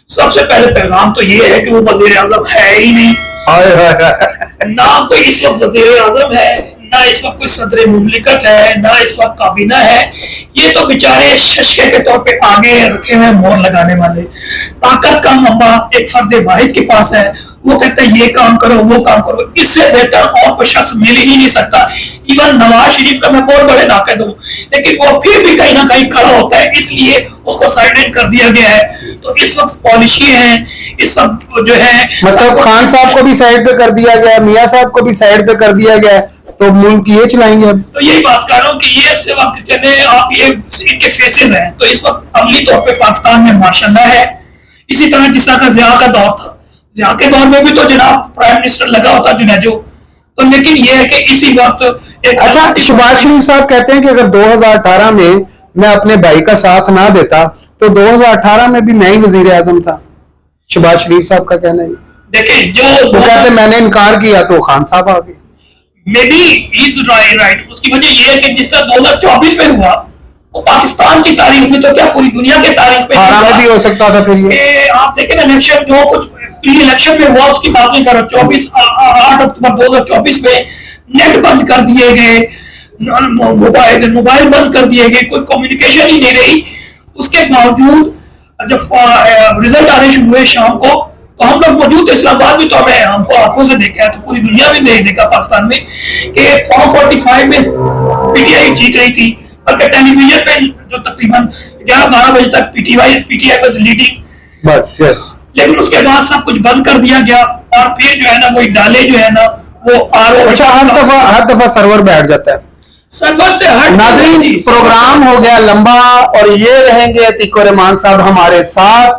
Speaker 2: सबसे पहले पैगाम तो ये है कि वो वजीर आजम है ही नहीं, ना कोई इस वक्त वजीर आजम है, ना इस वक्त कोई सदर मुमलिकत है, ना इस वक्त काबीना है। ये तो बेचारे शशके के तौर पे आगे रखे हुए मोहर लगाने वाले। ताकत का मम्मा एक फर्द वाहिद के पास है, वो कहता है ये काम करो, वो काम करो, इससे बेहतर और कोई शख्स मिल ही नहीं सकता। इवन नवाज शरीफ का मैं बहुत बड़े नाकद हूँ, लेकिन वो फिर भी कहीं ना कहीं खड़ा होता है, इसलिए उसको साइड कर दिया गया है। तो इस वक्त पॉलिसी है, इस सब जो है,
Speaker 1: मतलब खान साहब को भी साइड पे कर दिया गया, मियां साहब को भी साइड पे कर दिया गया, तो मुल्क ये चलाएंगे अब।
Speaker 2: तो यही बात कर रहा हूँ कि ये इस वक्त चले आप ये इनके फेसेस हैं। तो इस वक्त अमली तौर पे पाकिस्तान में माशाल्लाह है। इसी तरह जिस तरह का ज़िया का दौर था, ज़िया के दौर में भी तो जनाब प्राइम मिनिस्टर लगा होता जुनेजो। तो लेकिन ये है कि इसी वक्त एक
Speaker 1: अच्छा, शहबाज शरीफ साहब कहते हैं कि अगर 2018 में मैं अपने भाई का साथ ना देता तो 2018 में भी मैं ही वजीर आजम था। शहबाज शरीफ साहब का कहना है।
Speaker 2: देखिए जो
Speaker 1: वो कहते हैं मैंने इनकार किया तो खान साहब आ गए।
Speaker 2: May be is right. उसकी वजह यह है कि जिस तरह 2024 में हुआ वो पाकिस्तान की तारीख में, तो क्या पूरी दुनिया की तारीख में
Speaker 1: 18 में भी हो सकता था। फिर ये
Speaker 2: आप देखें ना, इलेक्शन जो कुछ प्री इलेक्शन में हुआ उसकी बात नहीं कर रहा। 8 अक्टूबर 2024 में नेट बंद कर दिए गए, मोबाइल बंद कर दिए गए, कोई कम्युनिकेशन ही नहीं रही। उसके बावजूद जब रिजल्ट आने शुरू हुए शाम को, तो हम लोग मौजूद थे इस्लामाबाद में, तो हमें हमको आंखों से देखा है, तो पूरी दुनिया में नहीं देखा पाकिस्तान में कि फॉर्म 45 में पीटीआई जीत रही थी, बल्कि टेलीविजन में जो तकरीबन 11-12 बजे तक पीटीआई वाज लीडिंग।
Speaker 1: यस।
Speaker 2: लेकिन उसके बाद सब कुछ बंद कर दिया गया और फिर जो है ना वही डाले जो है ना वो
Speaker 1: अच्छा, हर दफा सर्वर बैठ जाता है।
Speaker 2: सर्वर से हट।
Speaker 1: नाज़रीन, प्रोग्राम हो गया लंबा और ये रहेंगे अतीक और रहमान साहब हमारे साथ।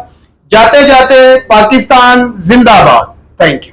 Speaker 1: जाते जाते पाकिस्तान जिंदाबाद। Thank you.